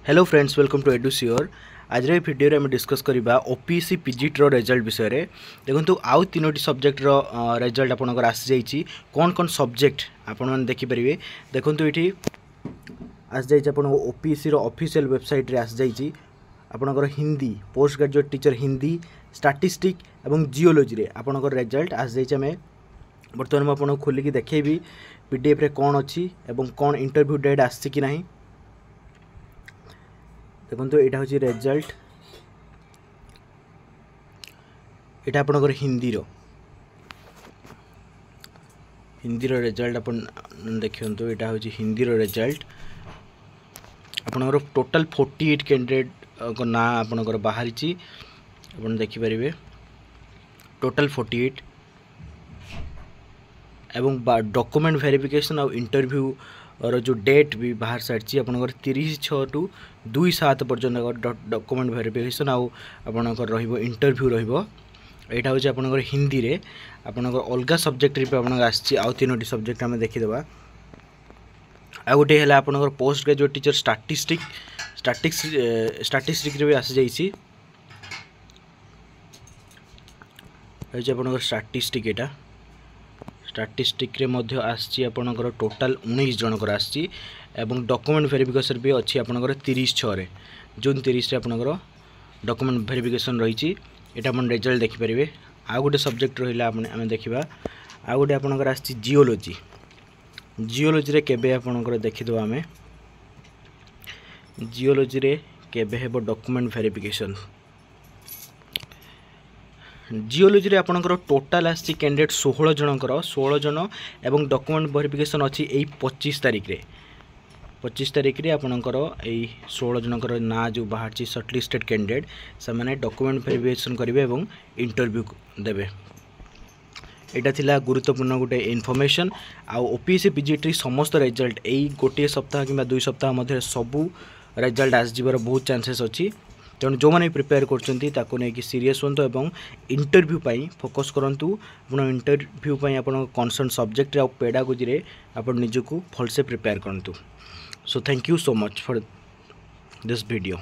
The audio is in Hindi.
हेलो फ्रेंड्स, वेलकम टू एडुसियोर। आज भिडियो में डिस्कस करवा ओपीसी पीजीटी रिजल्ट विषय में। देखो आउ तीनोटी सब्जेक्ट रिजल्ट आपंकर आसी जाइए। कौन कौन सब्जेक्ट आपण देखिपारे देखो ये आसी जाइए। आप ओपीसी ऑफिशियल वेबसाइट रे आसी जाइए। आपणकर Hindi post graduate teacher Hindi statistic एवं जियोलॉजी रे आपणकर रिजल्ट आसी जाइए। आम बर्तमान मुझे खोलिकी देखी पीडीएफ रे कौन अच्छी एवं कौन इंटरव्यू डेट आसी कि नहीं। देखो यहाँ हूँ रिजल्ट, यहाँ आपंकर हिंदी रिजल्ट आप देखिए। यहाँ हूँ हिंदी रिजल्ट आपंकर टोटल 48 कैंडिडेट को ना आपंकर बाहरी आप देखिपारे। टोटल 48 एवं डॉक्यूमेंट वेरिफिकेशन और इंटरव्यू और जो डेट भी बाहर सारी आपंकर 30/6 टू 2/7 पर्यंत डॉक्यूमेंट वेरिफिकेशन आपंकर इंटरव्यू रहा हूँ आपंकर हिंदी रे। आपंकर अलग सब्जेक्ट आसी आउ तीनोटी सब्जेक्ट आम देखीदे। आ गोटे है आपंकर पोस्ट ग्रेजुएट टीचर स्टैटिस्टिक्स भी आसी जाइए। आपंकर स्टैटिस्टिक यहाँ स्टैटिस्टिक रे मध्य आसी आपंकर टोटाल 19 जनकर आसी एवं डॉक्यूमेंट वेरिफिकेशन भी अच्छी आपंकर 30/6 जून 30 आपंकर डॉक्यूमेंट वेरिफिकेशन रही। यहाँ आप रिजल्ट देखिपारे। आ गोटे सब्जेक्ट रहा आम देखा। आ गोटे आपंकर आसी जियोलॉजी। जियोलॉजी रे केबे आपंकर देखीदे। आम जियोलॉजी रे केबे हेबो डॉक्यूमेंट वेरिफिकेशन। जियोलॉजी रे आपंकर टोटाल आसी कैंडिडेट 16 जन एवं डॉक्यूमेंट वेरिफिकेशन अच्छी 25 तारीख रे। 25 तारीख रे आपंकर 16 जनकर ना जो बाहर सर्टलिस्टेड कैंडिडेट से मैंने डॉक्यूमेंट वेरिफिकेशन करेंगे एवं इंटरव्यू देवे। यहाँ थिला गुरुत्वपूर्ण गोटे इनफॉरमेशन। आ ओपीएससी पीजीटी समस्त रिजल्ट यही गोटे सप्ताह कि 2 सप्ताह मध्य सबू रिजल्ट आसवर बहुत चांसेस अच्छी। तेणु जो मैंने प्रिपेयर कर सीरीयस हूँ एवं इंटरव्यू पाई फोकस करूँ। इंटरव्यू पाई आप कनसर्न सब्जेक्ट आ पेडागोजी रे आप निजको भलसे प्रिपेयर करूँ। So thank you so much for this video.